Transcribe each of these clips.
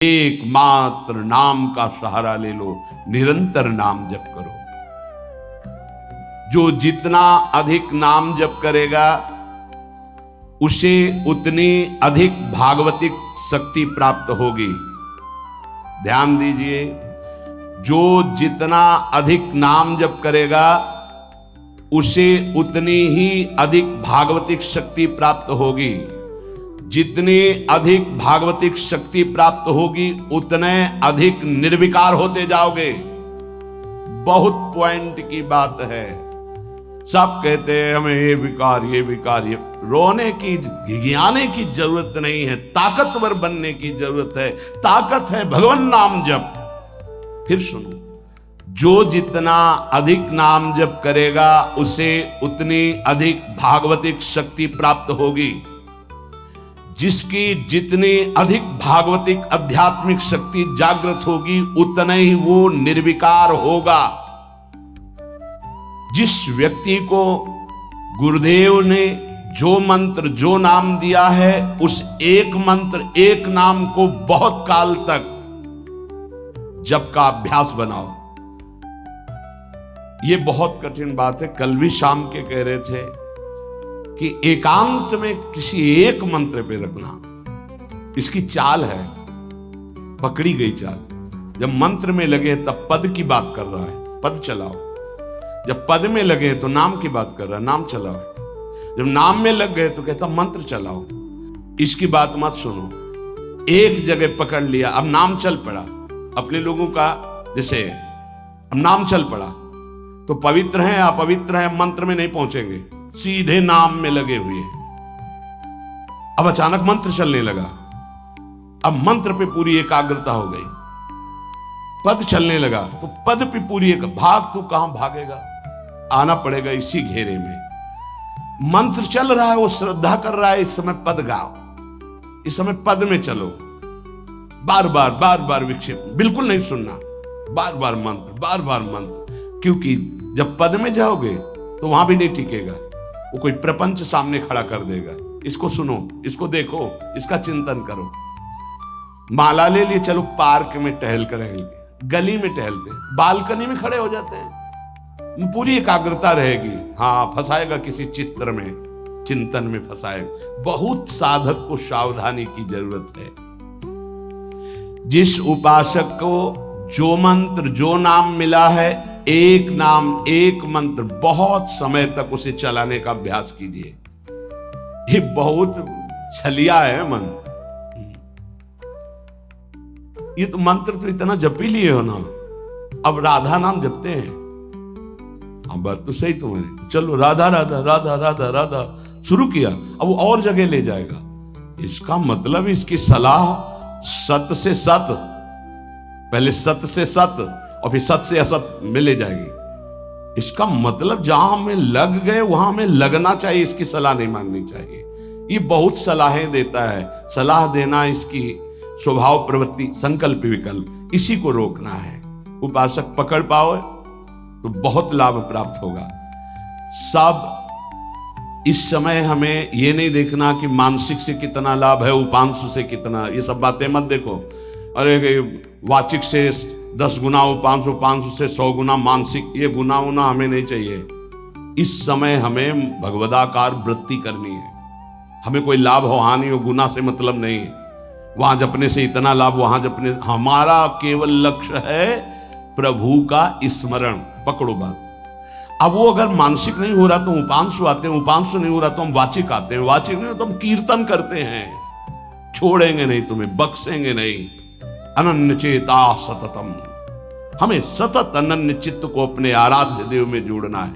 एकमात्र नाम का सहारा ले लो, निरंतर नाम जप करो। जो जितना अधिक नाम जप करेगा उसे उतनी अधिक भागवतिक शक्ति प्राप्त होगी। ध्यान दीजिए, जो जितना अधिक नाम जप करेगा उसे उतनी ही अधिक भागवतिक शक्ति प्राप्त होगी। जितनी अधिक भागवतिक शक्ति प्राप्त होगी उतने अधिक निर्विकार होते जाओगे। बहुत पॉइंट की बात है। सब कहते हैं हमें ये विकार ये रोने की घिघियाने की जरूरत नहीं है, ताकतवर बनने की जरूरत है। ताकत है भगवान नाम जप। फिर सुनो, जो जितना अधिक नाम जप करेगा उसे उतनी अधिक भागवतिक शक्ति प्राप्त होगी। जिसकी जितनी अधिक भागवतिक आध्यात्मिक शक्ति जागृत होगी उतना ही वो निर्विकार होगा। जिस व्यक्ति को गुरुदेव ने जो मंत्र जो नाम दिया है उस एक मंत्र एक नाम को बहुत काल तक जप का अभ्यास बनाओ। ये बहुत कठिन बात है। कल भी शाम के कह रहे थे कि एकांत में किसी एक मंत्र पे रखना, इसकी चाल है, पकड़ी गई चाल। जब मंत्र में लगे तब पद की बात कर रहा है, पद चलाओ। जब पद में लगे तो नाम की बात कर रहा है, नाम चलाओ। जब नाम में लग गए तो कहता मंत्र चलाओ। इसकी बात मत सुनो। एक जगह पकड़ लिया, अब नाम चल पड़ा। अपने लोगों का जैसे अब नाम चल पड़ा तो पवित्र है अपवित्र है मंत्र में नहीं पहुंचेंगे, सीधे नाम में लगे हुए। अब अचानक मंत्र चलने लगा, अब मंत्र पे पूरी एकाग्रता हो गई। पद चलने लगा तो पद पे पूरी भाग तो कहां भागेगा, आना पड़ेगा इसी घेरे में। मंत्र चल रहा है, वो श्रद्धा कर रहा है, इस समय पद गाओ, इस समय पद में चलो। बार बार विक्षेप बिल्कुल नहीं सुनना, बार बार मंत्र। क्योंकि जब पद में जाओगे तो वहां भी नहीं टिकेगा, वो कोई प्रपंच सामने खड़ा कर देगा। इसको सुनो, इसको देखो, इसका चिंतन करो। माला ले लिए, चलो पार्क में टहल कर रहेंगे, गली में टहलते, बालकनी में खड़े हो जाते हैं, पूरी एकाग्रता रहेगी। हाँ, फंसाएगा किसी चित्र में, चिंतन में फंसाएगा। बहुत साधक को सावधानी की जरूरत है। जिस उपासक को जो मंत्र जो नाम मिला है, एक नाम एक मंत्र बहुत समय तक उसे चलाने का अभ्यास कीजिए। ये बहुत छलिया है मन। ये तो मंत्र तो इतना जप ही लिए हो ना, अब राधा नाम जपते हैं। हाँ, बात तो सही तुम्हारी। चलो राधा राधा राधा राधा राधा शुरू किया, अब वो और जगह ले जाएगा। इसका मतलब इसकी सलाह सत से सत, पहले सत से सत और फिर सत से असत में ले जाएगी। इसका मतलब जहां हमें लग गए वहां हमें लगना चाहिए, इसकी सलाह नहीं माननी चाहिए। ये बहुत सलाहें देता है, सलाह देना इसकी स्वभाव प्रवृत्ति संकल्प विकल्प, इसी को रोकना है। उपासक पकड़ पाओ तो बहुत लाभ प्राप्त होगा। सब इस समय हमें ये नहीं देखना कि मानसिक से कितना लाभ है, उपांशु से कितना, ये सब बातें मत देखो। अरे वाचिक से 10 गुना उपांशु, उपांशु से 100 गुना मानसिक, ये गुना उना हमें नहीं चाहिए। इस समय हमें भगवदाकार वृत्ति करनी है। हमें कोई लाभ हो हानि हो, गुना से मतलब नहीं। वहां जपने से इतना लाभ, वहां जपने, हमारा केवल लक्ष्य है प्रभु का स्मरण। पकड़ो बात। अब वो अगर मानसिक नहीं हो रहा तो उपांशु आते हैं, उपांशु नहीं हो रहा तो हम वाचिक आते हैं, वाचिक नहीं हो तो हम कीर्तन करते हैं। छोड़ेंगे नहीं तुम्हें, बख्शेंगे नहीं। अनन्य चेता सततम, हमें सतत अनन्य चित्त को अपने आराध्य देव में जोड़ना है।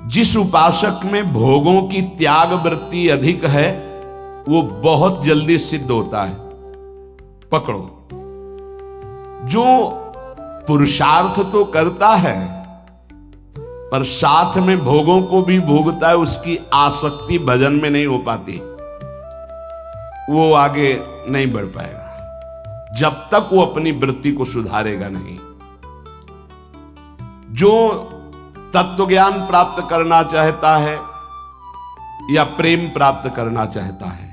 जिस उपासक में भोगों की त्याग वृत्ति अधिक है वो बहुत जल्दी सिद्ध होता है। पकड़ो, जो पुरुषार्थ तो करता है पर साथ में भोगों को भी भोगता है, उसकी आसक्ति भजन में नहीं हो पाती, वो आगे नहीं बढ़ पाएगा जब तक वो अपनी वृत्ति को सुधारेगा नहीं। जो तत्व ज्ञान प्राप्त करना चाहता है या प्रेम प्राप्त करना चाहता है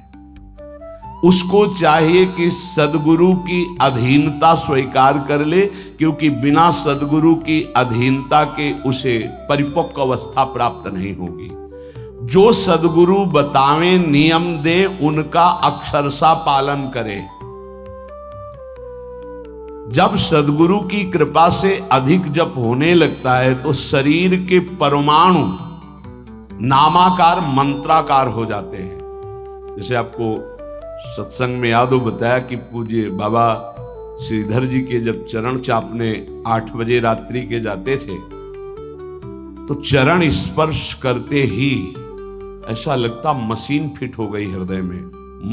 उसको चाहिए कि सदगुरु की अधीनता स्वीकार कर ले, क्योंकि बिना सदगुरु की अधीनता के उसे परिपक्व अवस्था प्राप्त नहीं होगी। जो सदगुरु बतावे नियम दे उनका अक्षरशः पालन करे। जब सदगुरु की कृपा से अधिक जप होने लगता है तो शरीर के परमाणु नामाकार मंत्राकार हो जाते हैं। जैसे आपको सत्संग में याद हो बताया कि पूज्य बाबा श्रीधर जी के जब चरण चापने 8 बजे रात्रि के जाते थे तो चरण स्पर्श करते ही ऐसा लगता मशीन फिट हो गई हृदय में,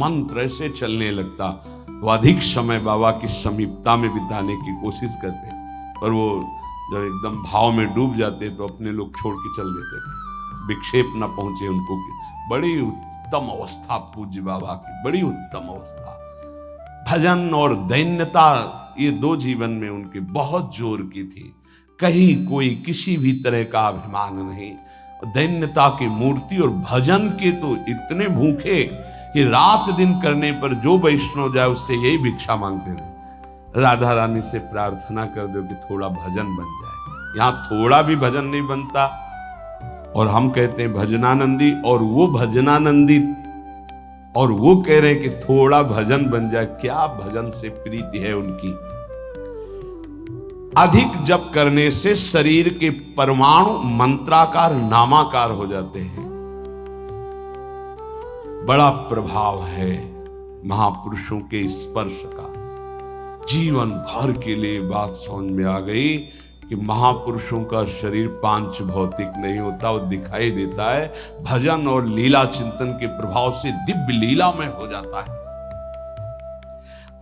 मंत्र ऐसे चलने लगता। तो अधिक समय बाबा की समीपता में बिताने की कोशिश करते, पर वो जब एकदम भाव में डूब जाते तो अपने लोग छोड़ के चल देते थे, विक्षेप न पहुंचे उनको। बड़ी उत्तम अवस्था पूज्य बाबा की, बड़ी उत्तम अवस्था। भजन और दैन्यता ये 2 जीवन में उनके बहुत जोर की थी। कहीं कोई किसी भी तरह का अभिमान नहीं, दैन्यता की मूर्ति। और भजन के तो इतने भूखे कि रात दिन करने पर जो वैष्णव जाए उससे यही भिक्षा मांगते रहे, राधा रानी से प्रार्थना कर दो कि थोड़ा भजन बन जाए। यहाँ थोड़ा भी भजन नहीं बनता और हम कहते हैं भजनानंदी, और वो भजनानंदी और वो कह रहे हैं कि थोड़ा भजन बन जाए। क्या भजन से प्रीति है उनकी। अधिक जप करने से शरीर के परमाणु मंत्राकार नामाकार हो जाते हैं। बड़ा प्रभाव है महापुरुषों के स्पर्श का। जीवन भर के लिए बात समझ में आ गई कि महापुरुषों का शरीर पांच भौतिक नहीं होता, वो दिखाई देता है। भजन और लीला चिंतन के प्रभाव से दिव्य लीला में हो जाता है।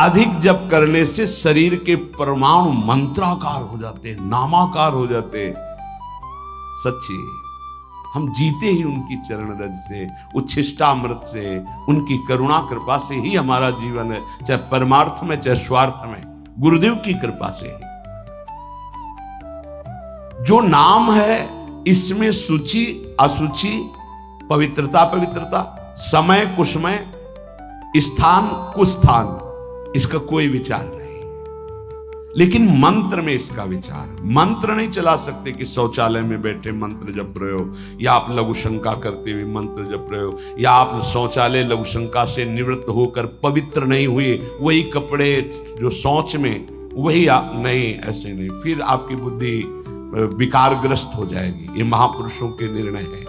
अधिक जप करने से शरीर के परमाणु मंत्राकार हो जाते हैं, नामाकार हो जाते हैं। सच्ची हम जीते ही उनकी चरण रज से, उच्छिष्टामृत से, उनकी करुणा कृपा से ही हमारा जीवन है, चाहे परमार्थ में चाहे स्वार्थ में, गुरुदेव की कृपा से ही। जो नाम है इसमें सूचि असुचि, पवित्रता पवित्रता, समय कुसमय, स्थान कुस्थान, इसका कोई विचार नहीं। लेकिन मंत्र में इसका विचार। मंत्र नहीं चला सकते कि शौचालय में बैठे मंत्र जप रहे हो, या आप लघु शंका करते हुए मंत्र जप रहे हो, या आप शौचालय लघु शंका से निवृत्त होकर पवित्र नहीं हुए, वही कपड़े जो शौच में वही आप नहीं, ऐसे नहीं, फिर आपकी बुद्धि विकारग्रस्त हो जाएगी। ये महापुरुषों के निर्णय है।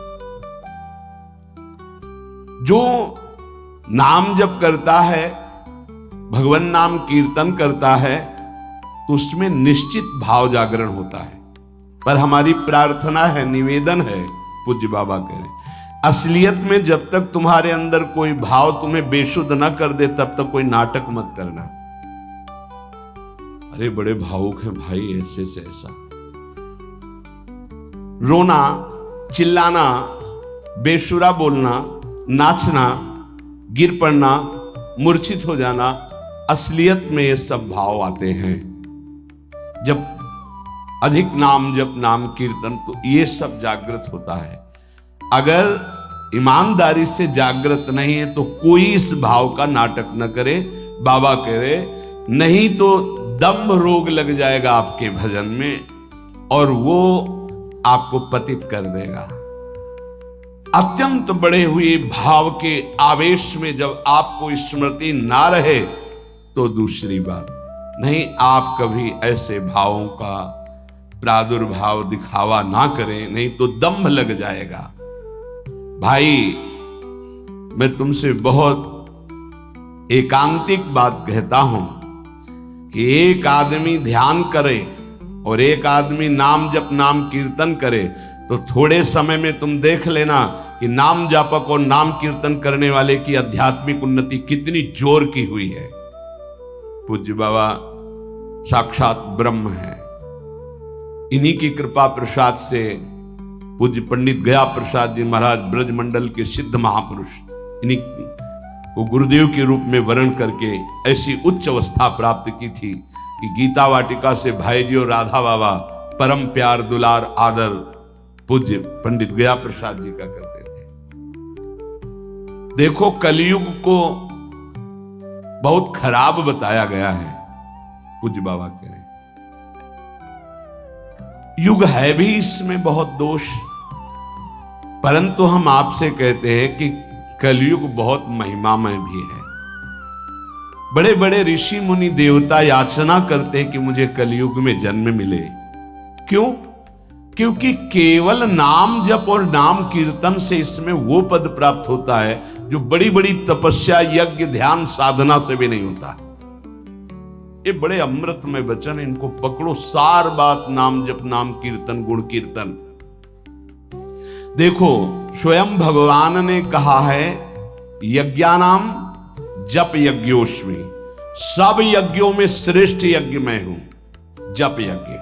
जो नाम जप करता है, भगवान नाम कीर्तन करता है, तो उसमें निश्चित भाव जागरण होता है। पर हमारी प्रार्थना है, निवेदन है, पूज्य बाबा कह रहे, असलियत में जब तक तुम्हारे अंदर कोई भाव तुम्हें बेशुद्ध न कर दे तब तक कोई नाटक मत करना। अरे बड़े भावुक हैं भाई, ऐसे से ऐसा रोना, चिल्लाना, बेसुरा बोलना, नाचना, गिर पड़ना, मूर्छित हो जाना, असलियत में ये सब भाव आते हैं। जब अधिक नाम जप, नाम कीर्तन, तो ये सब जागृत होता है। अगर ईमानदारी से जागृत नहीं है तो कोई इस भाव का नाटक न करे। बाबा कह रहे, नहीं तो दम्भ रोग लग जाएगा आपके भजन में और वो आपको पतित कर देगा। अत्यंत बढ़े हुए भाव के आवेश में जब आपको स्मृति ना रहे तो दूसरी बात नहीं। आप कभी ऐसे भावों का प्रादुर्भाव दिखावा ना करें, नहीं तो दम्भ लग जाएगा। भाई मैं तुमसे बहुत एकांतिक बात कहता हूं कि एक आदमी ध्यान करे और एक आदमी नाम जप, नाम कीर्तन करे, तो थोड़े समय में तुम देख लेना कि नाम जापक और नाम कीर्तन करने वाले की आध्यात्मिक उन्नति कितनी जोर की हुई है। पूज्य बाबा साक्षात ब्रह्म है। इन्हीं की कृपा प्रसाद से पूज्य पंडित गया प्रसाद जी महाराज ब्रजमंडल के सिद्ध महापुरुष, इन्हीं को गुरुदेव के रूप में वर्ण करके ऐसी उच्च अवस्था प्राप्त की थी कि गीता वाटिका से भाई जी और राधा बाबा परम प्यार, दुलार, आदर पूज्य पंडित गया प्रसाद जी का करते थे। देखो कलयुग को बहुत खराब बताया गया है। पूज्य बाबा कह रहे युग है भी इसमें बहुत दोष, परंतु हम आपसे कहते हैं कि कलयुग बहुत महिमामय भी है। बड़े बड़े ऋषि मुनि देवता याचना करते हैं कि मुझे कलयुग में जन्म मिले। क्यों? क्योंकि केवल नाम जप और नाम कीर्तन से इसमें वो पद प्राप्त होता है जो बड़ी बड़ी तपस्या, यज्ञ, ध्यान, साधना से भी नहीं होता। ये बड़े अमृतमय वचन, इनको पकड़ो। सार बात नाम जप, नाम कीर्तन, गुण कीर्तन। देखो, स्वयं भगवान ने कहा है यज्ञानाम जप यज्ञोस्मि, सब यज्ञों में श्रेष्ठ यज्ञ मैं हूं, जप यज्ञ।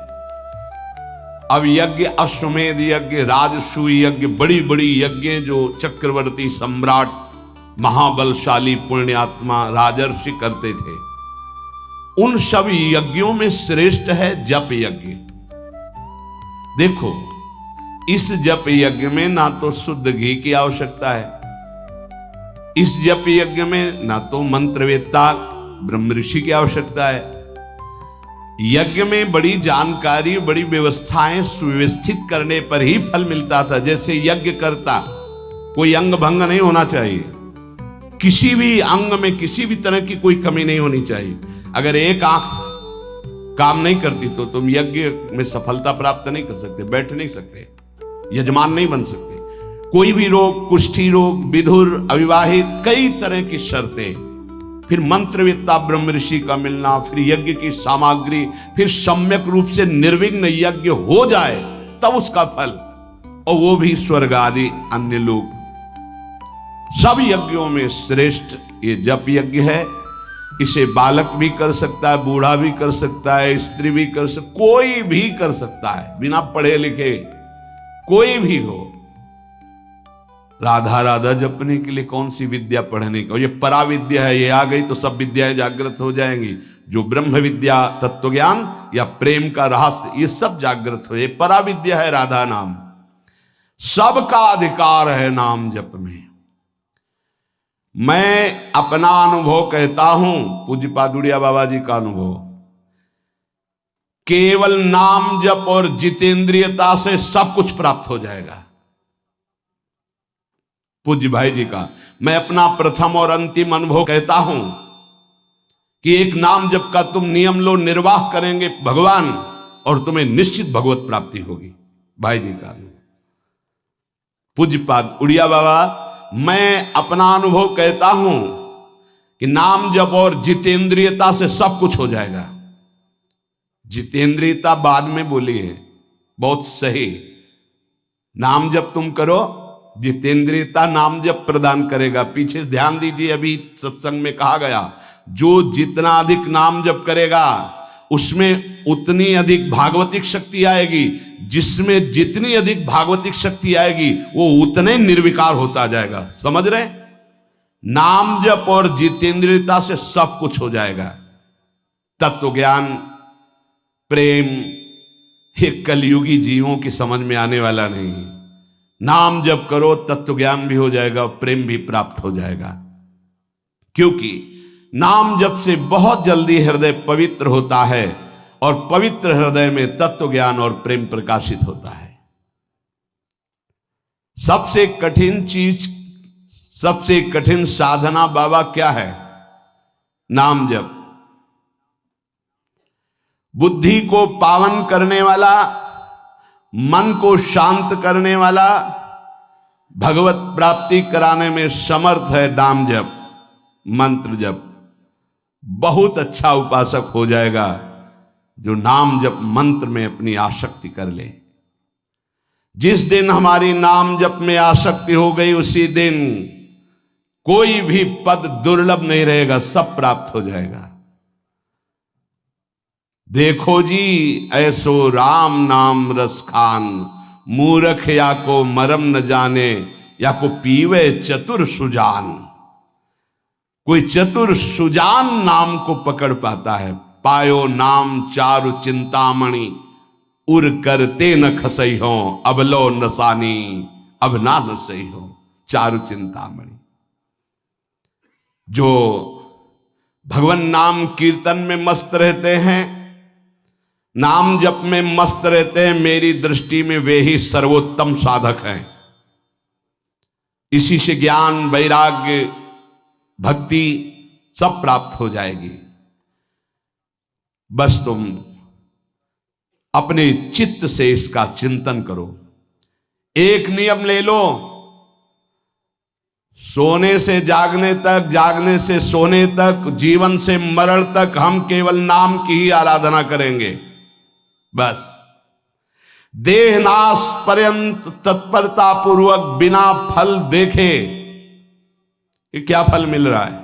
अब यज्ञ, अश्वमेध यज्ञ, राजसूय यज्ञ, बड़ी बड़ी यज्ञ जो चक्रवर्ती, सम्राट, महाबलशाली, पुण्यात्मा, राजर्षि करते थे, उन सब यज्ञों में श्रेष्ठ है जप यज्ञ। देखो, इस जप यज्ञ में ना तो शुद्ध घी की आवश्यकता है, इस जप यज्ञ में ना तो मंत्रवेत्ता ब्रह्म ऋषि की आवश्यकता है। यज्ञ में बड़ी जानकारी, बड़ी व्यवस्थाएं सुव्यवस्थित करने पर ही फल मिलता था। जैसे यज्ञ करता, कोई अंग भंग नहीं होना चाहिए, किसी भी अंग में किसी भी तरह की कोई कमी नहीं होनी चाहिए। अगर एक आंख काम नहीं करती तो तुम यज्ञ में सफलता प्राप्त नहीं कर सकते, बैठ नहीं सकते, यजमान नहीं बन सकते। कोई भी रोग, कुष्ठी रोग, विधुर, अविवाहित, कई तरह की शर्तें, फिर मंत्रवेत्ता ब्रह्म ऋषि का मिलना, फिर यज्ञ की सामग्री, फिर सम्यक रूप से निर्विघ्न यज्ञ हो जाए तब उसका फल, और वो भी स्वर्ग आदि अन्य लोग। सब यज्ञों में श्रेष्ठ ये जप यज्ञ है। इसे बालक भी कर सकता है, बूढ़ा भी कर सकता है, स्त्री भी कर सकता, कोई भी कर सकता है, बिना पढ़े लिखे कोई भी हो। राधा राधा जपने के लिए कौन सी विद्या पढ़ने का? ये पराविद्या है, ये आ गई तो सब विद्याएं जागृत हो जाएंगी। जो ब्रह्म विद्या, तत्व ज्ञान या प्रेम का रहस्य, ये सब जागृत हो। ये पराविद्या है राधा नाम। सबका अधिकार है नाम जप में। मैं अपना अनुभव कहता हूं, पूज्य पादुड़िया बाबा जी का अनुभव, केवल नाम जप और जितेंद्रियता से सब कुछ प्राप्त हो जाएगा। पूज्य भाई जी का मैं अपना प्रथम और अंतिम अनुभव कहता हूं कि एक नाम जप का तुम नियम लो, निर्वाह करेंगे भगवान, और तुम्हें निश्चित भगवत प्राप्ति होगी। भाई जी का अनुभव। पूज्य पाद उड़िया बाबा, मैं अपना अनुभव कहता हूं कि नाम जप और जितेंद्रियता से सब कुछ हो जाएगा। जितेंद्रियता बाद में बोली है, बहुत सही। नाम जप तुम करो, जितेंद्रियता नाम जप प्रदान करेगा। पीछे ध्यान दीजिए, अभी सत्संग में कहा गया, जो जितना अधिक नाम जप करेगा उसमें उतनी अधिक भागवतिक शक्ति आएगी। जिसमें जितनी अधिक भागवतिक शक्ति आएगी वो उतने निर्विकार होता जाएगा। समझ रहे? नाम जप और जितेंद्रियता से सब कुछ हो जाएगा। तत्व ज्ञान, प्रेम, ये कलयुगी जीवों की समझ में आने वाला नहीं। नाम जप करो, तत्व ज्ञान भी हो जाएगा, प्रेम भी प्राप्त हो जाएगा। क्योंकि नाम जप से बहुत जल्दी हृदय पवित्र होता है, और पवित्र हृदय में तत्व ज्ञान और प्रेम प्रकाशित होता है। सबसे कठिन चीज, सबसे कठिन साधना बाबा क्या है? नाम जप। बुद्धि को पावन करने वाला, मन को शांत करने वाला, भगवत प्राप्ति कराने में समर्थ है नाम जप, मंत्र जप। बहुत अच्छा उपासक हो जाएगा जो नाम जप मंत्र में अपनी आसक्ति कर ले। जिस दिन हमारी नाम जप में आसक्ति हो गई, उसी दिन कोई भी पद दुर्लभ नहीं रहेगा, सब प्राप्त हो जाएगा। देखो जी, ऐसो राम नाम रस खान, मूर्ख या को मरम न जाने, या को पीवे चतुर सुजान। कोई चतुर सुजान नाम को पकड़ पाता है। पायो नाम चारु चिंतामणि, उर करते न खसई हो, अब लो नसानी, अब ना नसई हो। चारु चिंतामणि, जो भगवान नाम कीर्तन में मस्त रहते हैं, नाम जप में मस्त रहते हैं। मेरी दृष्टि में वे ही सर्वोत्तम साधक हैं। इसी से ज्ञान, वैराग्य, भक्ति सब प्राप्त हो जाएगी। बस तुम अपने चित्त से इसका चिंतन करो। एक नियम ले लो, सोने से जागने तक, जागने से सोने तक, जीवन से मरण तक हम केवल नाम की ही आराधना करेंगे। बस देहनाश पर्यंत तत्परता पूर्वक बिना फल देखे कि क्या फल मिल रहा है,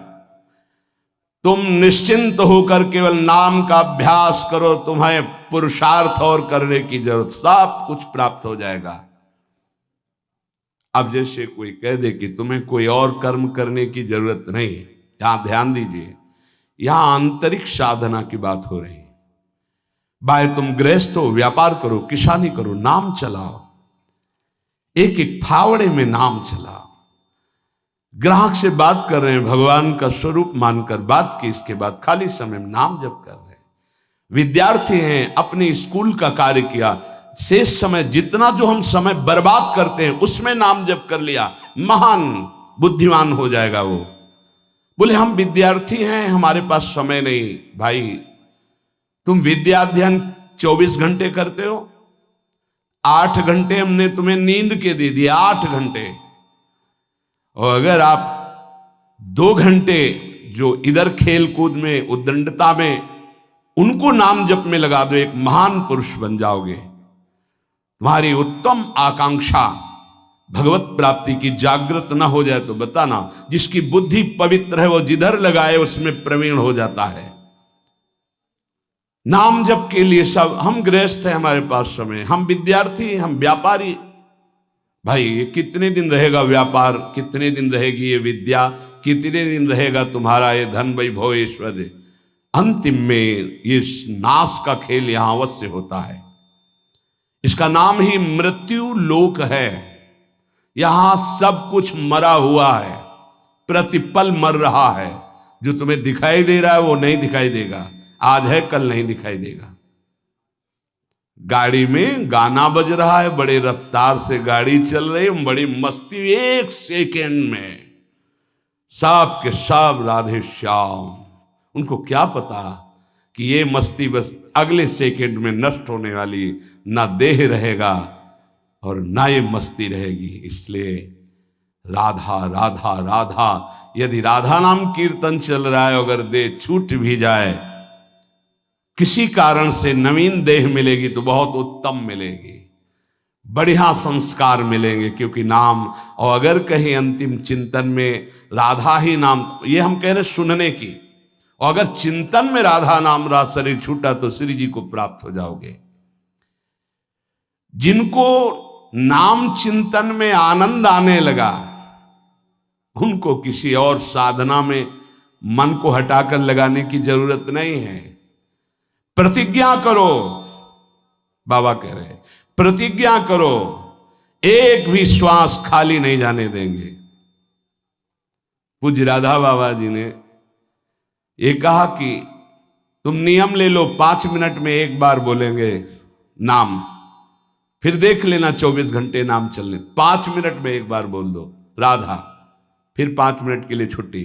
तुम निश्चिंत होकर केवल नाम का अभ्यास करो। तुम्हें पुरुषार्थ और करने की जरूरत, सब कुछ प्राप्त हो जाएगा। अब जैसे कोई कह दे कि तुम्हें कोई और कर्म करने की जरूरत नहीं, यहां ध्यान दीजिए, यहां आंतरिक साधना की बात हो रही है। भाई तुम गृहस्थ हो, व्यापार करो, किसानी करो, नाम चलाओ, एक एक फावड़े में नाम चलाओ। ग्राहक से बात कर रहे हैं, भगवान का स्वरूप मानकर बात की, इसके बाद खाली समय में नाम जप कर रहे हैं। विद्यार्थी हैं, अपने स्कूल का कार्य किया, शेष समय जितना जो हम समय बर्बाद करते हैं उसमें नाम जप कर लिया, महान बुद्धिमान हो जाएगा वो। बोले हम विद्यार्थी हैं, हमारे पास समय नहीं। भाई तुम विद्या अध्ययन 24 घंटे करते हो, 8 घंटे हमने तुम्हें नींद के दे दिए, 8 घंटे। और अगर आप 2 घंटे जो इधर खेल कूद में, उद्दंडता में, उनको नाम जप में लगा दो, एक महान पुरुष बन जाओगे। तुम्हारी उत्तम आकांक्षा भगवत प्राप्ति की जागृत ना हो जाए तो बताना। जिसकी बुद्धि पवित्र है वो जिधर लगाए उसमें प्रवीण हो जाता है। नाम जप के लिए सब, हम गृहस्थ हैं, हमारे पास समय, हम विद्यार्थी, हम व्यापारी। भाई ये कितने दिन रहेगा व्यापार, कितने दिन रहेगी ये विद्या, कितने दिन रहेगा तुम्हारा ये धन, वैभव, ऐश्वर्य। अंतिम में ये नाश का खेल यहां अवश्य होता है। इसका नाम ही मृत्यु लोक है। यहां सब कुछ मरा हुआ है, प्रतिपल मर रहा है। जो तुम्हें दिखाई दे रहा है वो नहीं दिखाई देगा, आज है कल नहीं दिखाई देगा। गाड़ी में गाना बज रहा है, बड़े रफ्तार से गाड़ी चल रही है, बड़ी मस्ती, 1 सेकेंड में सब के सब राधे श्याम। उनको क्या पता कि ये मस्ती बस अगले सेकेंड में नष्ट होने वाली, ना देह रहेगा और ना ये मस्ती रहेगी। इसलिए राधा राधा राधा, यदि राधा नाम कीर्तन चल रहा है, अगर देह छूट भी जाए, किसी कारण से नवीन देह मिलेगी तो बहुत उत्तम मिलेगी, बढ़िया संस्कार मिलेंगे, क्योंकि नाम। और अगर कहीं अंतिम चिंतन में राधा ही नाम, ये हम कह रहे सुनने की, और अगर चिंतन में राधा नाम रहा, शरीर छूटा, तो श्री जी को प्राप्त हो जाओगे। जिनको नाम चिंतन में आनंद आने लगा, उनको किसी और साधना में मन को हटाकर लगाने की जरूरत नहीं है। प्रतिज्ञा करो, बाबा कह रहे हैं, प्रतिज्ञा करो, एक भी श्वास खाली नहीं जाने देंगे। पूज्य राधा बाबा जी ने ये कहा कि तुम नियम ले लो, 5 मिनट में एक बार बोलेंगे नाम, फिर देख लेना 24 घंटे नाम चलने, 5 मिनट में एक बार बोल दो राधा, फिर 5 मिनट के लिए छुट्टी।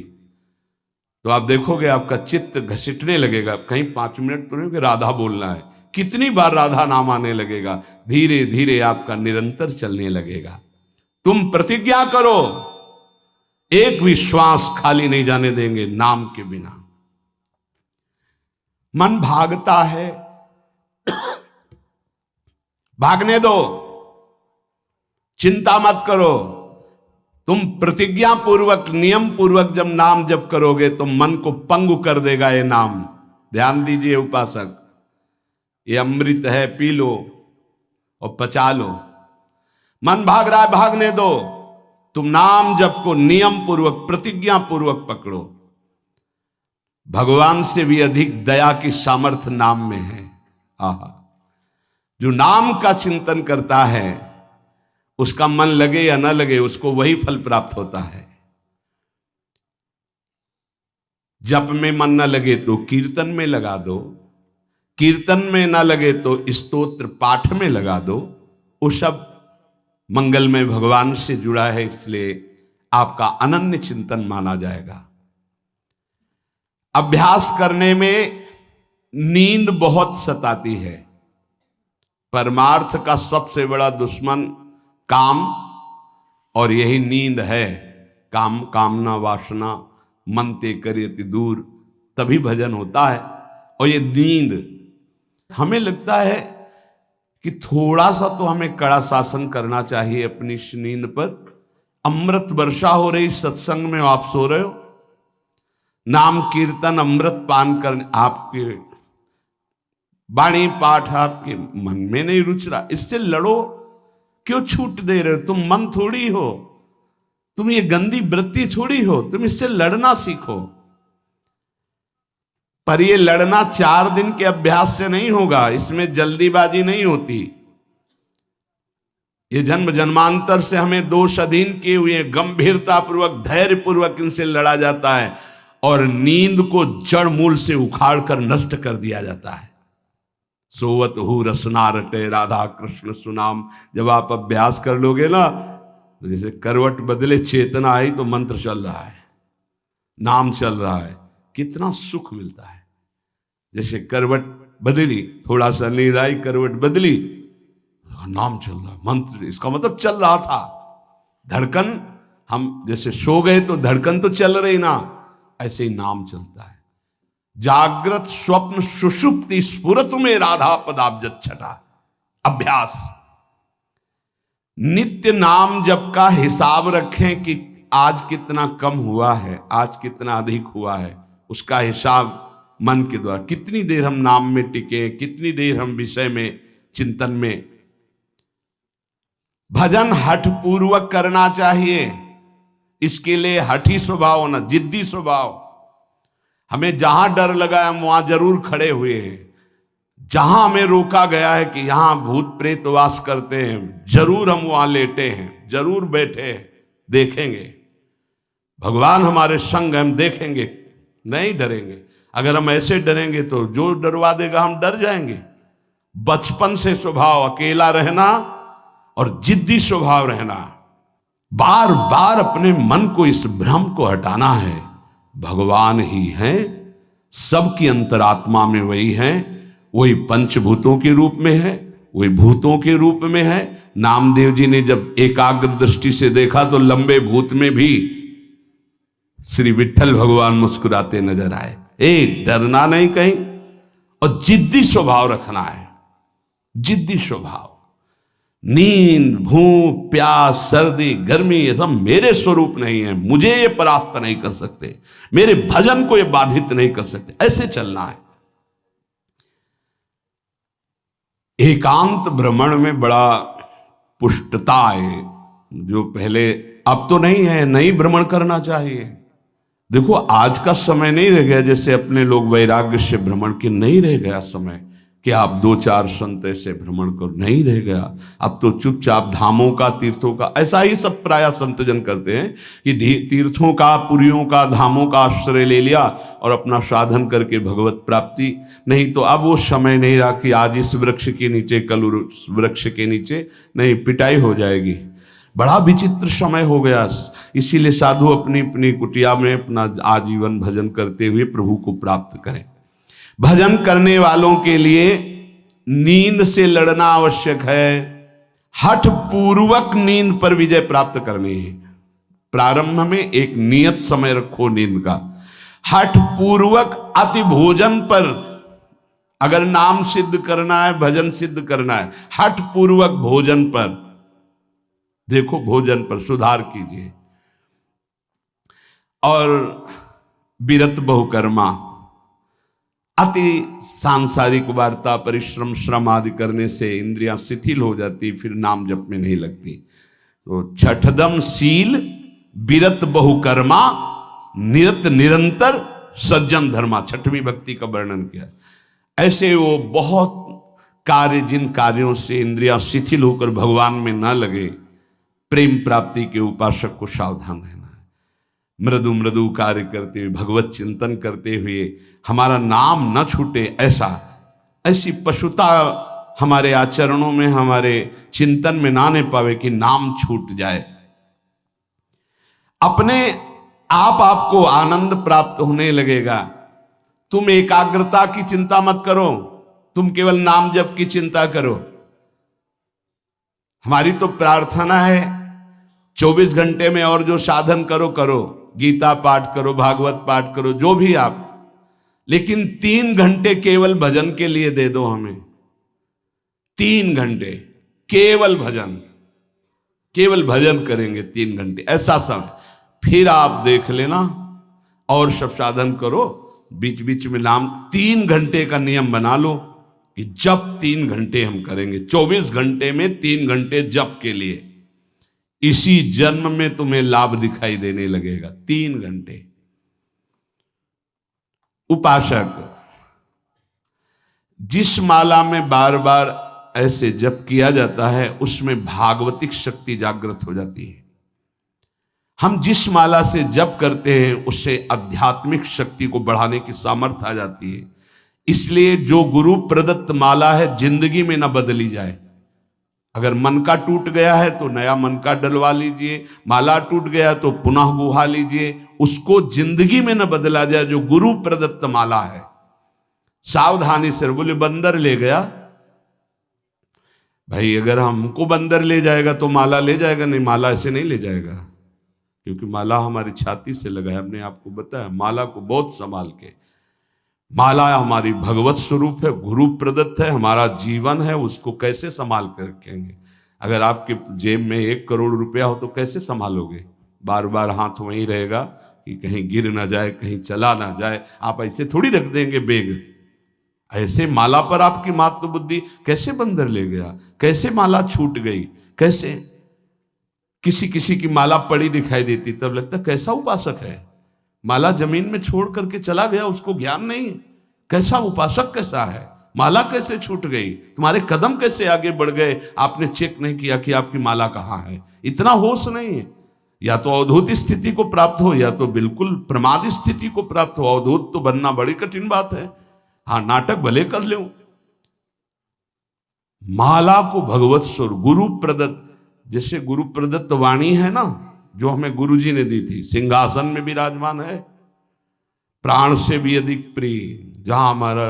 तो आप देखोगे आपका चित्त घसीटने लगेगा, कहीं 5 मिनट तो नहीं कि राधा बोलना है, कितनी बार राधा नाम आने लगेगा। धीरे धीरे आपका निरंतर चलने लगेगा। तुम प्रतिज्ञा करो, एक भी श्वास खाली नहीं जाने देंगे नाम के बिना। मन भागता है, भागने दो, चिंता मत करो। तुम प्रतिज्ञा पूर्वक, नियम पूर्वक जब नाम जप करोगे तो मन को पंगु कर देगा ये नाम। ध्यान दीजिए उपासक, ये अमृत है, पी लो और पचा लो। मन भाग रहा है, भागने दो। तुम नाम जप को नियम पूर्वक, प्रतिज्ञा पूर्वक पकड़ो। भगवान से भी अधिक दया की सामर्थ्य नाम में है। आहा, जो नाम का चिंतन करता है उसका मन लगे या न लगे, उसको वही फल प्राप्त होता है। जप में मन न लगे तो कीर्तन में लगा दो, कीर्तन में न लगे तो स्तोत्र पाठ में लगा दो। वो सब मंगलमय भगवान से जुड़ा है, इसलिए आपका अनन्य चिंतन माना जाएगा। अभ्यास करने में नींद बहुत सताती है। परमार्थ का सबसे बड़ा दुश्मन काम, और यही नींद है। काम कामना वासना मनते करियति दूर, तभी भजन होता है। और ये नींद, हमें लगता है कि थोड़ा सा तो हमें कड़ा शासन करना चाहिए अपनी इस नींद पर। अमृत वर्षा हो रही सत्संग में, आप सो रहे हो, नाम कीर्तन अमृत पान करने, आपके वाणी पाठ आपके मन में नहीं रुच रहा, इससे लड़ो। क्यों छूट दे रहे हो? तुम मन थोड़ी हो, तुम ये गंदी वृत्ति थोड़ी हो, तुम इससे लड़ना सीखो। पर ये लड़ना 4 दिन के अभ्यास से नहीं होगा, इसमें जल्दीबाजी नहीं होती। ये जन्म जन्मांतर से हमें दोष अधीन किए हुए, गंभीरता पूर्वक धैर्य पूर्वक इनसे लड़ा जाता है, और नींद को जड़ मूल से उखाड़ कर नष्ट कर दिया जाता है। सोवत हु रसना रटे राधा कृष्ण सुनाम, जब आप अभ्यास कर लोगे ना, तो जैसे करवट बदले चेतना आई तो मंत्र चल रहा है, नाम चल रहा है, कितना सुख मिलता है। जैसे करवट बदली, थोड़ा सा नींद आई, करवट बदली, नाम चल रहा है, मंत्र, इसका मतलब चल रहा था। धड़कन, हम जैसे सो गए तो धड़कन तो चल रही ना, ऐसे ही नाम चलता है। जागृत स्वप्न सुषुप्ति स्फुरतु में राधा पदाब्जत छटा। अभ्यास, नित्य नाम जप का हिसाब रखें कि आज कितना कम हुआ है, आज कितना अधिक हुआ है, उसका हिसाब मन के द्वारा। कितनी देर हम नाम में टिके, कितनी देर हम विषय में चिंतन में। भजन हठ पूर्वक करना चाहिए, इसके लिए हठी स्वभाव होना, जिद्दी स्वभाव। हमें जहां डर लगा है हम वहां जरूर खड़े हुए हैं। जहां हमें रोका गया है कि यहां भूत प्रेत वास करते हैं, जरूर हम वहां लेटे हैं, जरूर बैठे हैं, देखेंगे भगवान हमारे संग, हम देखेंगे, नहीं डरेंगे। अगर हम ऐसे डरेंगे तो जो डरवा देगा हम डर जाएंगे। बचपन से स्वभाव अकेला रहना और जिद्दी स्वभाव रहना, बार बार अपने मन को इस भ्रम को हटाना है। भगवान ही हैं, सबकी अंतरात्मा में वही हैं, वही पंचभूतों के रूप में है, वही भूतों के रूप में है। नामदेव जी ने जब एकाग्र दृष्टि से देखा तो लंबे भूत में भी श्री विठ्ठल भगवान मुस्कुराते नजर आए। डरना नहीं कहीं, और जिद्दी स्वभाव रखना है, जिद्दी स्वभाव। नींद, भूख, प्यास, सर्दी, गर्मी, ये सब मेरे स्वरूप नहीं है, मुझे ये परास्त नहीं कर सकते, मेरे भजन को ये बाधित नहीं कर सकते, ऐसे चलना है। एकांत भ्रमण में बड़ा पुष्टता है, जो पहले, अब तो नहीं है, नहीं भ्रमण करना चाहिए। देखो आज का समय नहीं रह गया जैसे अपने लोग वैराग्य से भ्रमण के, नहीं रह गया समय कि आप 2-4 संत ऐसे भ्रमण करो, नहीं रह गया। अब तो चुपचाप धामों का, तीर्थों का, ऐसा ही सब प्राय संतजन करते हैं कि तीर्थों का, पुरियों का, धामों का आश्रय ले लिया और अपना साधन करके भगवत प्राप्ति। नहीं तो अब वो समय नहीं रहा कि आज इस वृक्ष के नीचे, कल उस वृक्ष के नीचे, नहीं, पिटाई हो जाएगी। बड़ा विचित्र समय हो गया। इसीलिए साधु अपनी अपनी कुटिया में अपना आजीवन भजन करते हुए प्रभु को प्राप्त करें। भजन करने वालों के लिए नींद से लड़ना आवश्यक है। हठ पूर्वक नींद पर विजय प्राप्त करनी है। प्रारंभ में एक नियत समय रखो नींद का। हठ पूर्वक अति भोजन पर, अगर नाम सिद्ध करना है, भजन सिद्ध करना है, हठ पूर्वक भोजन पर, देखो भोजन पर सुधार कीजिए। और विरत बहुकर्मा, अति सांसारिक वार्ता, परिश्रम, श्रम आदि करने से इंद्रियां शिथिल हो जाती, फिर नाम जप में नहीं लगती। तो छठदम शील, विरत बहुकर्मा, निरत निरंतर, सज्जन धर्मा, छठवीं भक्ति का वर्णन किया। ऐसे वो बहुत कार्य, जिन कार्यों से इंद्रियां शिथिल होकर भगवान में न लगे, प्रेम प्राप्ति के उपासक को सावधान रहना है। मृदु मृदु कार्य करते हुए, भगवत चिंतन करते हुए हमारा नाम न छूटे, ऐसी पशुता हमारे आचरणों में, हमारे चिंतन में ना आने पावे कि नाम छूट जाए। अपने आप आपको आनंद प्राप्त होने लगेगा। तुम एकाग्रता की चिंता मत करो, तुम केवल नाम जप की चिंता करो। हमारी तो प्रार्थना है 24 घंटे में और जो साधन करो करो, गीता पाठ करो, भागवत पाठ करो, जो भी आप, लेकिन 3 घंटे केवल भजन के लिए दे दो हमें। 3 घंटे केवल भजन करेंगे 3 घंटे, ऐसा समय। फिर आप देख लेना और सब साधन करो, बीच बीच में नाम। 3 घंटे का नियम बना लो कि जप 3 घंटे हम करेंगे, 24 घंटे में 3 घंटे जप के लिए। इसी जन्म में तुम्हें लाभ दिखाई देने लगेगा। 3 घंटे। उपासक जिस माला में बार बार ऐसे जप किया जाता है उसमें भागवतिक शक्ति जागृत हो जाती है। हम जिस माला से जप करते हैं उससे आध्यात्मिक शक्ति को बढ़ाने की सामर्थ्य आ जाती है। इसलिए जो गुरु प्रदत्त माला है जिंदगी में ना बदली जाए। अगर मन का टूट गया है तो नया मन का डलवा लीजिए, माला टूट गया तो पुनः गुहा लीजिए, उसको जिंदगी में न बदला जाए जो गुरु प्रदत्त माला है। सावधानी से। बोले बंदर ले गया, भाई अगर हमको बंदर ले जाएगा तो माला ले जाएगा? नहीं, माला ऐसे नहीं ले जाएगा, क्योंकि माला हमारी छाती से लगा है। हमने आपको बताया माला को बहुत संभाल के। माला हमारी भगवत स्वरूप है, गुरु प्रदत्त है, हमारा जीवन है, उसको कैसे संभाल कर रखेंगे? अगर आपके जेब में 1 करोड़ रुपया हो तो कैसे संभालोगे? बार बार हाथ वहीं रहेगा कि कहीं गिर ना जाए, कहीं चला ना जाए। आप ऐसे थोड़ी रख देंगे बेग। ऐसे माला पर आपकी मात्र बुद्धि। कैसे बंदर ले गया, कैसे माला छूट गई, कैसे? किसी किसी की माला पड़ी दिखाई देती तब लगता कैसा उपासक है। माला जमीन में छोड़ करके चला गया, उसको ज्ञान नहीं है। कैसा उपासक कैसा है? माला कैसे छूट गई? तुम्हारे कदम कैसे आगे बढ़ गए? आपने चेक नहीं किया कि आपकी माला कहाँ है। इतना होश नहीं है। या तो अवधूत स्थिति को प्राप्त हो या तो बिल्कुल प्रमाद स्थिति को प्राप्त हो। अवधूत तो बनना बड़ी कठिन बात है। हाँ, नाटक भले कर लो। माला को भगवत स्वरूप गुरु प्रदत्त, जैसे गुरु प्रदत्त वाणी है ना, जो हमें गुरु जी ने दी थी, सिंहासन में विराजमान है, प्राण से भी अधिक प्रिय। जहां हमारा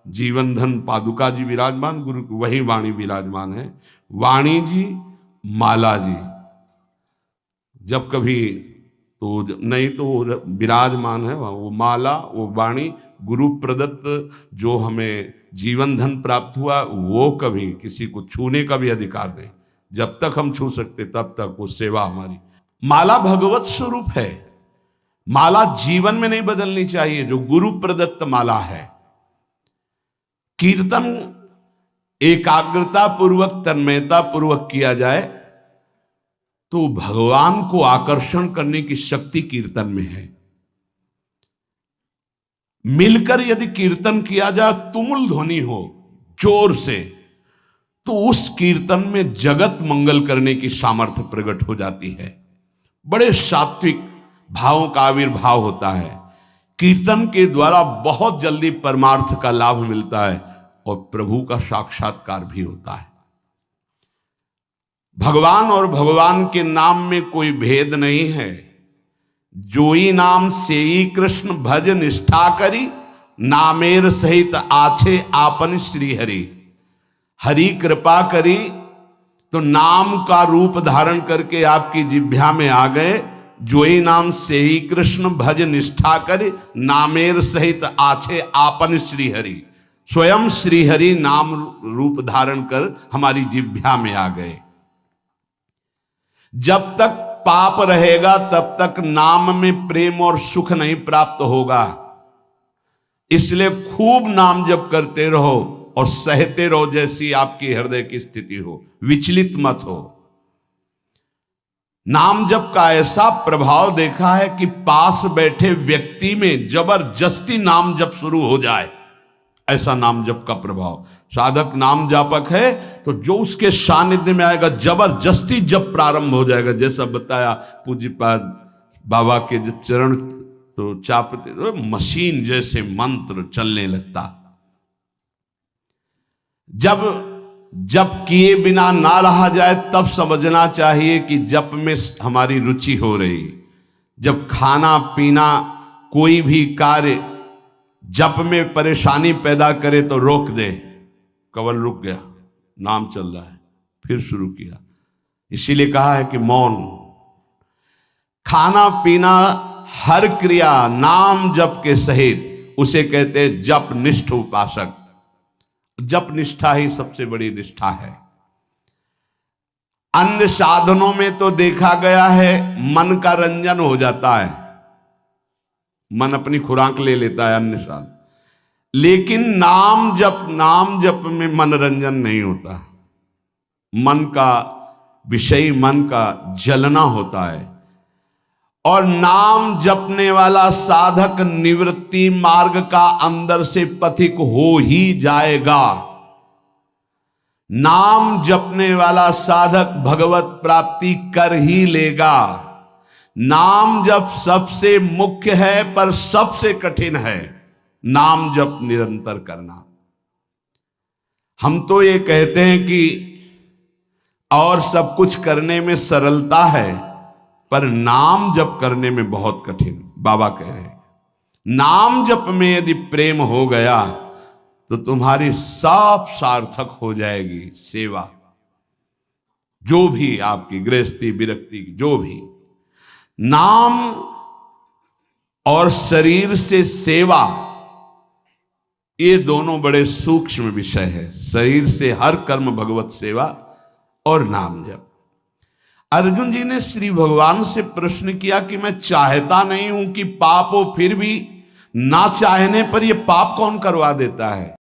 जीवन धन पादुका जी विराजमान, गुरु वही वाणी विराजमान है। वाणी जी, माला जी, जब कभी तो नहीं तो विराजमान है वो माला, वो वाणी, गुरु प्रदत्त जो हमें जीवन धन प्राप्त हुआ, वो कभी किसी को छूने का भी अधिकार नहीं। जब तक हम छू सकते तब तक वो सेवा हमारी। माला भगवत स्वरूप है। माला जीवन में नहीं बदलनी चाहिए, जो गुरु प्रदत्त माला है। कीर्तन एकाग्रता पूर्वक, तन्मयता पूर्वक किया जाए तो भगवान को आकर्षण करने की शक्ति कीर्तन में है। मिलकर यदि कीर्तन किया जाए, तुमुल ध्वनि हो जोर से, तो उस कीर्तन में जगत मंगल करने की सामर्थ्य प्रकट हो जाती है। बड़े सात्विक भावों का आविर्भाव होता है। कीर्तन के द्वारा बहुत जल्दी परमार्थ का लाभ मिलता है और प्रभु का साक्षात्कार भी होता है। भगवान और भगवान के नाम में कोई भेद नहीं है। जोई नाम सेई कृष्ण भज निष्ठा करी, नामेर सहित आछे आपन श्री हरि। हरि कृपा करी तो नाम का रूप धारण करके आपकी जिह्वा में आ गए। जोई नाम से ही कृष्ण भज निष्ठा करे, नामेर सहित आछे आपन श्री हरि। स्वयं श्री हरि नाम रूप धारण कर हमारी जिह्वा में आ गए। जब तक पाप रहेगा तब तक नाम में प्रेम और सुख नहीं प्राप्त होगा। इसलिए खूब नाम जप करते रहो और सहते रहो, जैसी आपकी हृदय की स्थिति हो, विचलित मत हो। नाम जप का ऐसा प्रभाव देखा है कि पास बैठे व्यक्ति में जबरदस्ती नाम जप शुरू हो जाए, ऐसा नाम जप का प्रभाव। साधक नाम जापक है तो जो उसके सानिध्य में आएगा जबरदस्ती जप प्रारंभ हो जाएगा। जैसा बताया पूज्यपाद बाबा के जब चरण तो चापते तो मशीन जैसे मंत्र चलने लगता। जब जप किए बिना ना रहा जाए तब समझना चाहिए कि जप में हमारी रुचि हो रही। जब खाना पीना कोई भी कार्य जप में परेशानी पैदा करे तो रोक दे। कवल रुक गया, नाम चल रहा है, फिर शुरू किया। इसीलिए कहा है कि मौन। खाना पीना हर क्रिया नाम जप के सहित उसे कहते हैं जप निष्ठ उपासक। जप निष्ठा ही सबसे बड़ी निष्ठा है। अन्य साधनों में तो देखा गया है मन का रंजन हो जाता है, मन अपनी खुराक ले लेता है अन्य साधन, लेकिन नाम जप में मनोरंजन नहीं होता। मन का विषय, मन का जलना होता है। और नाम जपने वाला साधक निवृत्ति मार्ग का अंदर से पथिक हो ही जाएगा। नाम जपने वाला साधक भगवत प्राप्ति कर ही लेगा। नाम जप सबसे मुख्य है पर सबसे कठिन है नाम जप निरंतर करना। हम तो ये कहते हैं कि और सब कुछ करने में सरलता है, पर नाम जप करने में बहुत कठिन। बाबा कह रहे हैं नाम जप में यदि प्रेम हो गया तो तुम्हारी सब सार्थक हो जाएगी सेवा। जो भी आपकी गृहस्थी विरक्ति जो भी, नाम और शरीर से सेवा, ये दोनों बड़े सूक्ष्म विषय है। शरीर से हर कर्म भगवत सेवा और नाम जप। अर्जुन जी ने श्री भगवान से प्रश्न किया कि मैं चाहता नहीं हूं कि पाप हो, फिर भी ना चाहने पर यह पाप कौन करवा देता है।